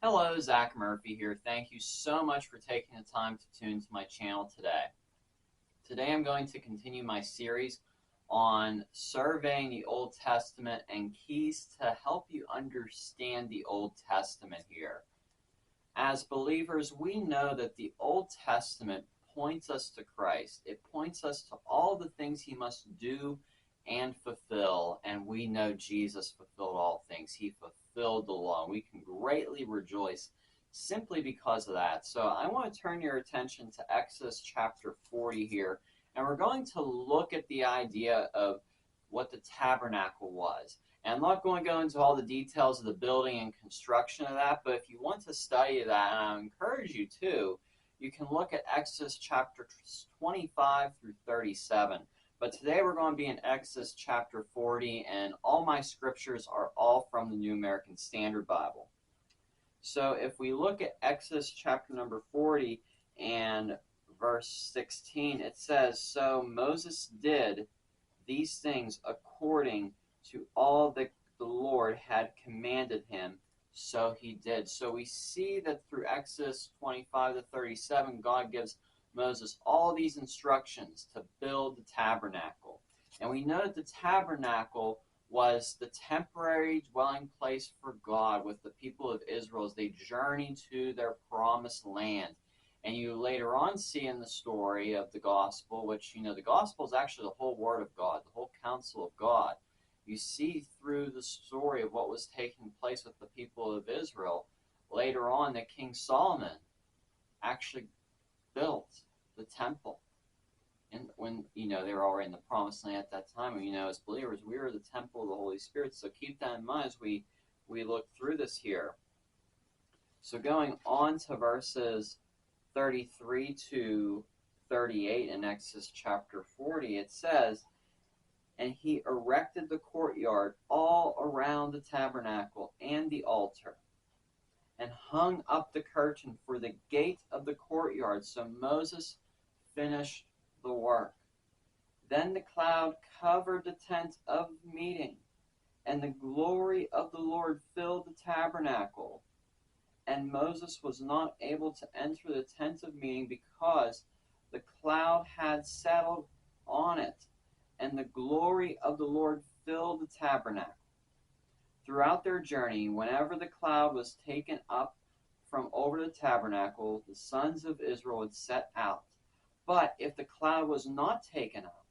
Hello, Zach Murphy here. Thank you so much for taking the time to tune to my channel today. Today I'm going to continue my series on surveying the Old Testament and keys to help you understand the Old Testament here. As believers, we know that the Old Testament points us to Christ. It points us to all the things he must do and fulfill, and we know Jesus fulfilled all things. He fulfilled the law. We can greatly rejoice simply because of that. So I want to turn your attention to Exodus chapter 40 here, and we're going to look at the idea of what the tabernacle was. And I'm not going to go into all the details of the building and construction of that, but if you want to study that, and I encourage you to, you can look at Exodus chapter 25 through 37. But today we're going to be in Exodus chapter 40, and all my scriptures are all from the New American Standard Bible. So if we look at Exodus chapter number 40 and verse 16, it says, "So Moses did these things according to all that the Lord had commanded him, so he did." So we see that through Exodus 25 to 37, God gives Moses all these instructions to build the tabernacle. And we know that the tabernacle was the temporary dwelling place for God with the people of Israel as they journeyed to their promised land. And you later on see in the story of the gospel, which, the gospel is actually the whole word of God, the whole counsel of God. You see through the story of what was taking place with the people of Israel, later on that King Solomon actually built the temple. And when, they were already in the promised land at that time, and, as believers, we are the temple of the Holy Spirit. So keep that in mind as we look through this here. So going on to verses 33 to 38 in Exodus chapter 40, it says, "And he erected the courtyard all around the tabernacle and the altar, and hung up the curtain for the gate of the courtyard." So Moses finished the work. "Then the cloud covered the tent of meeting, and the glory of the Lord filled the tabernacle. And Moses was not able to enter the tent of meeting because the cloud had settled on it, and the glory of the Lord filled the tabernacle." Throughout their journey, whenever the cloud was taken up from over the tabernacle, the sons of Israel would set out. But if the cloud was not taken up,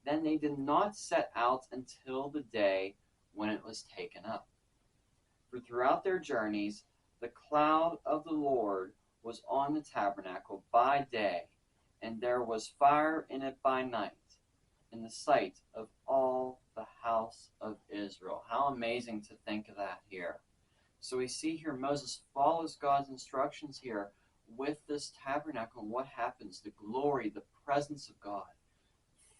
then they did not set out until the day when it was taken up. For throughout their journeys, the cloud of the Lord was on the tabernacle by day, and there was fire in it by night, in the sight of all the house of Israel. How amazing to think of that here. So we see here Moses follows God's instructions here with this tabernacle, and what happens? The glory, the presence of God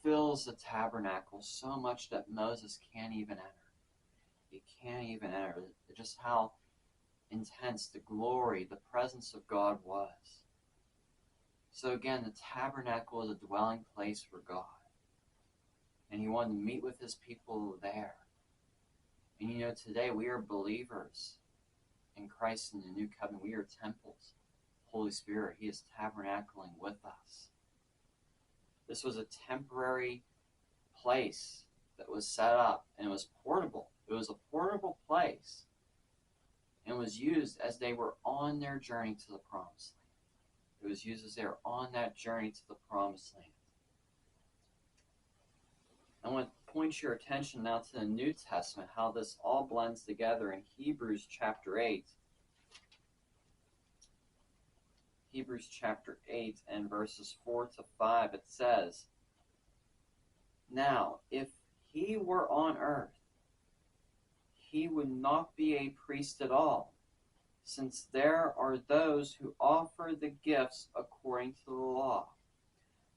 fills the tabernacle so much that Moses can't even enter. He can't even enter. Just how intense the glory, the presence of God was. So again, the tabernacle is a dwelling place for God. And he wanted to meet with his people there. And today we are believers in Christ in the new covenant. We are temples. Holy Spirit, he is tabernacling with us. This was a temporary place that was set up, and it was portable. It was a portable place, and was used as they were on their journey to the promised land. It was used as they were on that journey to the promised land. I want to point your attention now to the New Testament, how this all blends together in Hebrews chapter 8. Hebrews chapter 8 and verses 4 to 5, it says, "Now, if he were on earth, he would not be a priest at all, since there are those who offer the gifts according to the law,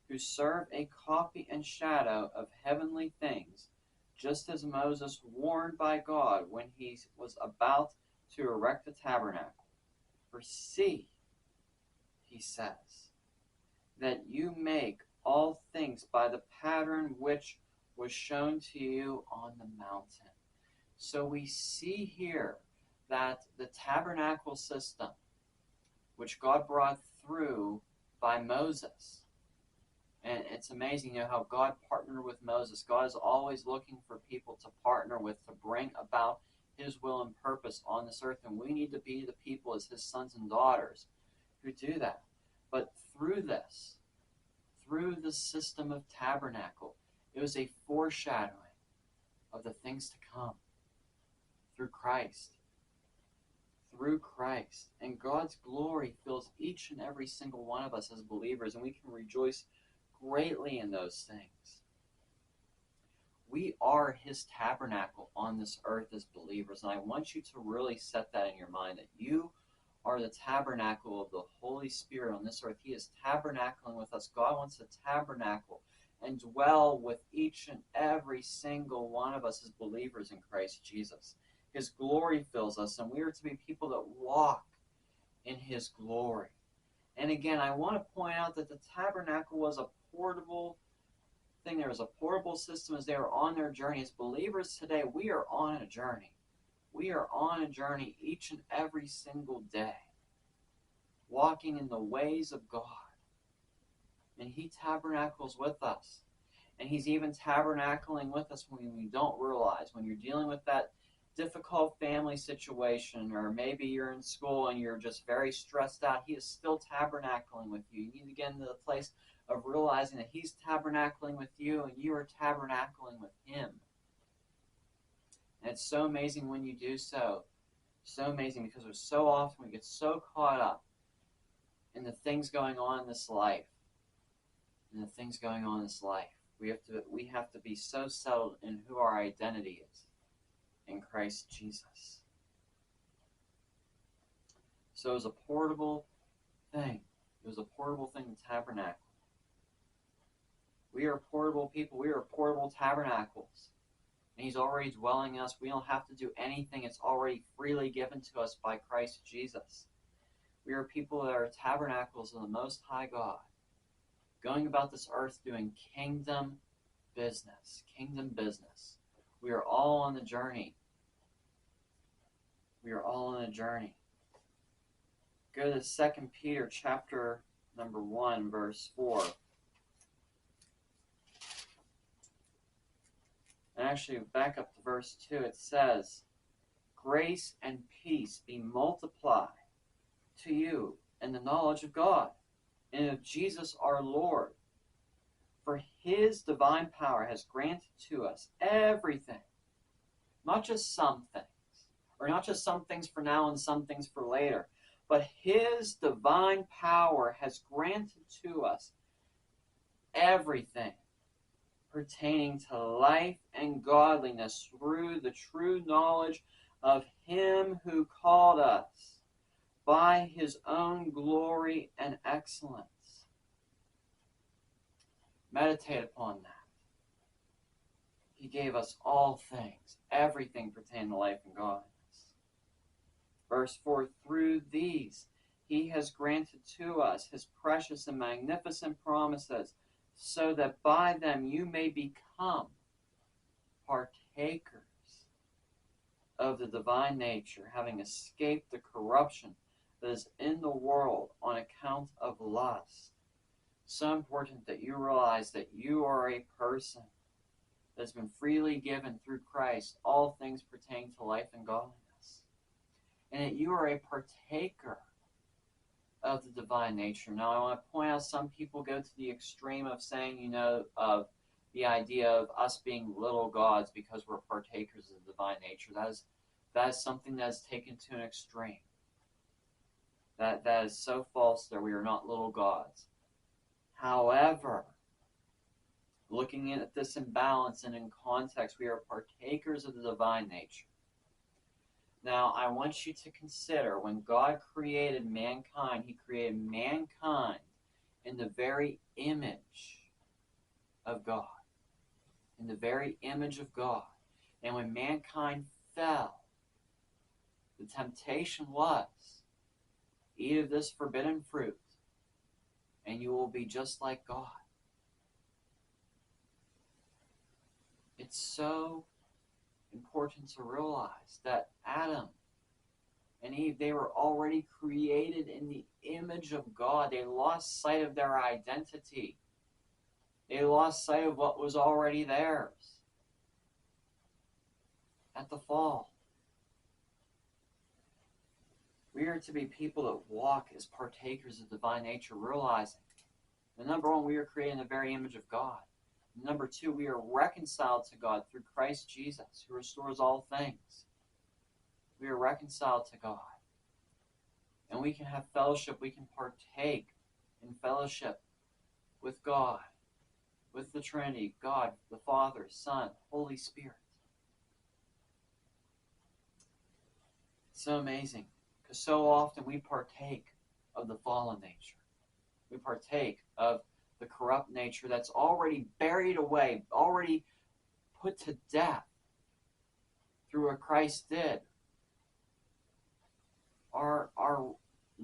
who serve a copy and shadow of heavenly things, just as Moses warned by God when he was about to erect the tabernacle. For see, he says, that you make all things by the pattern which was shown to you on the mountain." So we see here that the tabernacle system, which God brought through by Moses, and it's amazing, how God partnered with Moses. God is always looking for people to partner with, to bring about his will and purpose on this earth, and we need to be the people as his sons and daughters who do that. But through the system of tabernacle, it was a foreshadowing of the things to come through Christ. Through Christ. And God's glory fills each and every single one of us as believers, and we can rejoice greatly in those things. We are his tabernacle on this earth as believers, and I want you to really set that in your mind, that you are the tabernacle of the Holy Spirit on this earth. He is tabernacling with us. God wants to tabernacle and dwell with each and every single one of us as believers in Christ Jesus. His glory fills us, and we are to be people that walk in his glory. And again, I want to point out that the tabernacle was a portable thing. There was a portable system as they were on their journey. As believers today, we are on a journey. We are on a journey each and every single day, walking in the ways of God. And he tabernacles with us. And he's even tabernacling with us when we don't realize, when you're dealing with that difficult family situation, or maybe you're in school and you're just very stressed out, he is still tabernacling with you. You need to get into the place of realizing that he's tabernacling with you and you are tabernacling with him. And it's so amazing when you do so. So amazing, because there's so often we get so caught up in the things going on in this life. We have to be so settled in who our identity is in Christ Jesus. So it was a portable thing. It was a portable thing, the tabernacle. We are portable people. We are portable tabernacles. And he's already dwelling in us. We don't have to do anything. It's already freely given to us by Christ Jesus. We are people that are tabernacles of the Most High God, going about this earth doing kingdom business. Kingdom business. We are all on the journey. We are all on a journey. Go to 2 Peter chapter number 1, verse 4. And actually, back up to verse 2, it says, "Grace and peace be multiplied to you in the knowledge of God and of Jesus our Lord. For his divine power has granted to us everything," not just some things, or not just some things for now and some things for later, but his divine power has granted to us everything pertaining to life and godliness through the true knowledge of him who called us by his own glory and excellence. Meditate upon that. He gave us all things, everything pertaining to life and godliness. Verse 4, "Through these he has granted to us his precious and magnificent promises, so that by them you may become partakers of the divine nature, having escaped the corruption that is in the world on account of lust." So important that you realize that you are a person that has been freely given through Christ all things pertaining to life and godliness, and that you are a partaker of the divine nature. Now, I want to point out, some people go to the extreme of saying, of the idea of us being little gods because we're partakers of the divine nature. That is something that is taken to an extreme. That is so false that we are not little gods. However, looking at this in balance and in context, we are partakers of the divine nature. Now, I want you to consider, when God created mankind, he created mankind in the very image of God. In the very image of God. And when mankind fell, the temptation was, eat of this forbidden fruit, and you will be just like God. It's so important to realize that Adam and Eve, they were already created in the image of God. They lost sight of their identity. They lost sight of what was already theirs at the fall. We are to be people that walk as partakers of divine nature, realizing that number one, we are created in the very image of God. Number two, we are reconciled to God through Christ Jesus, who restores all things. We are reconciled to God. And we can have fellowship, we can partake in fellowship with God, with the Trinity, God, the Father, Son, Holy Spirit. It's so amazing, because so often we partake of the fallen nature. We partake of the corrupt nature that's already buried away, already put to death through what Christ did. Our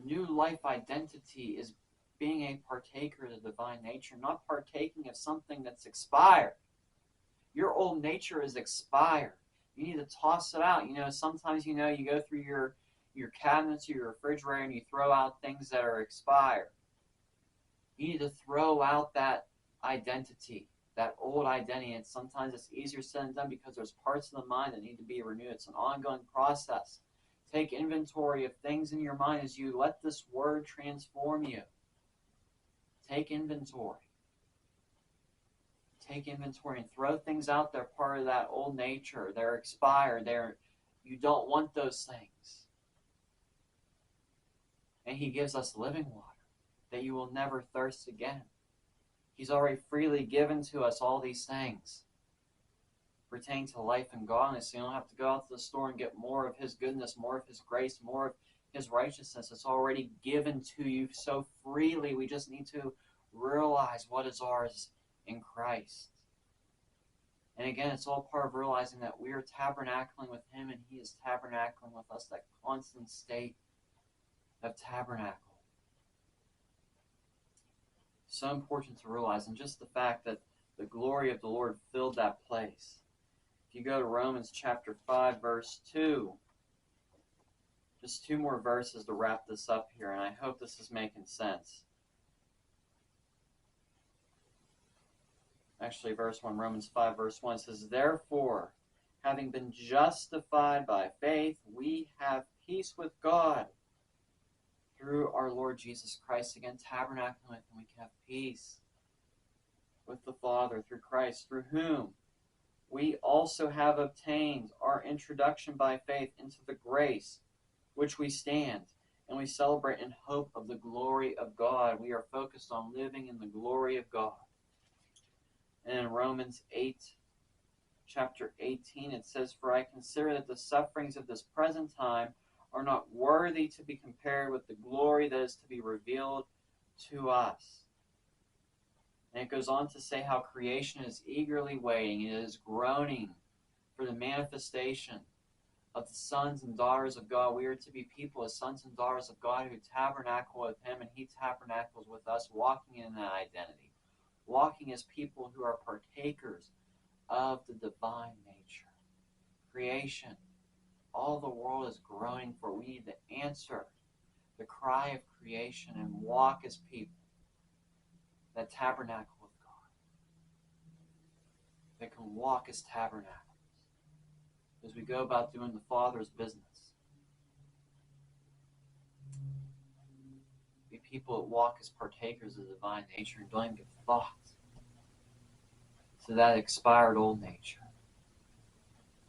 new life identity is being a partaker of the divine nature, not partaking of something that's expired. Your old nature is expired. You need to toss it out. Sometimes, you go through your cabinets or your refrigerator and you throw out things that are expired. You need to throw out that identity, that old identity. And sometimes it's easier said than done because there's parts of the mind that need to be renewed. It's an ongoing process. Take inventory of things in your mind as you let this word transform you. Take inventory. Take inventory and throw things out that are part of that old nature. They're expired. You don't want those things. And he gives us living water that you will never thirst again. He's already freely given to us all these things pertaining to life and godliness. So you don't have to go out to the store and get more of his goodness, more of his grace, more of his righteousness. It's already given to you so freely. We just need to realize what is ours in Christ. And again, it's all part of realizing that we are tabernacling with him and he is tabernacling with us, that constant state of tabernacle. So important to realize, and just the fact that the glory of the Lord filled that place. If you go to Romans chapter 5, verse 2, just two more verses to wrap this up here, and I hope this is making sense. Actually, verse 1, Romans 5, verse 1 says, "Therefore, having been justified by faith, we have peace with God through our Lord Jesus Christ." Again, tabernacling with him, we can have peace with the Father through Christ, through whom we also have obtained our introduction by faith into the grace which we stand, and we celebrate in hope of the glory of God. We are focused on living in the glory of God. And in Romans 8, chapter 18, it says, "For I consider that the sufferings of this present time are not worthy to be compared with the glory that is to be revealed to us." And it goes on to say how creation is eagerly waiting. It is groaning for the manifestation of the sons and daughters of God. We are to be people as sons and daughters of God who tabernacle with him, and he tabernacles with us, walking in that identity. Walking as people who are partakers of the divine nature. Creation. All the world is groaning for. We need to answer the cry of creation and walk as people that tabernacle with God. That can walk as tabernacles. As we go about doing the Father's business. Be people that walk as partakers of the divine nature and don't even give thought to that expired old nature.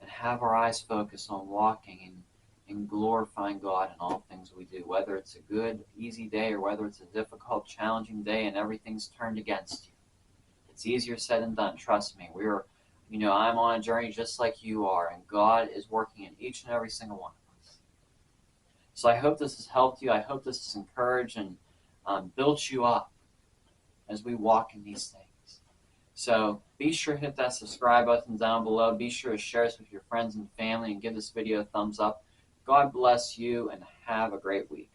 And have our eyes focused on walking and glorifying God in all things we do, whether it's a good, easy day or whether it's a difficult, challenging day and everything's turned against you. It's easier said than done, trust me. I'm on a journey just like you are, and God is working in each and every single one of us. So I hope this has helped you. I hope this has encouraged and built you up as we walk in these things. So be sure to hit that subscribe button down below. Be sure to share this with your friends and family and give this video a thumbs up. God bless you and have a great week.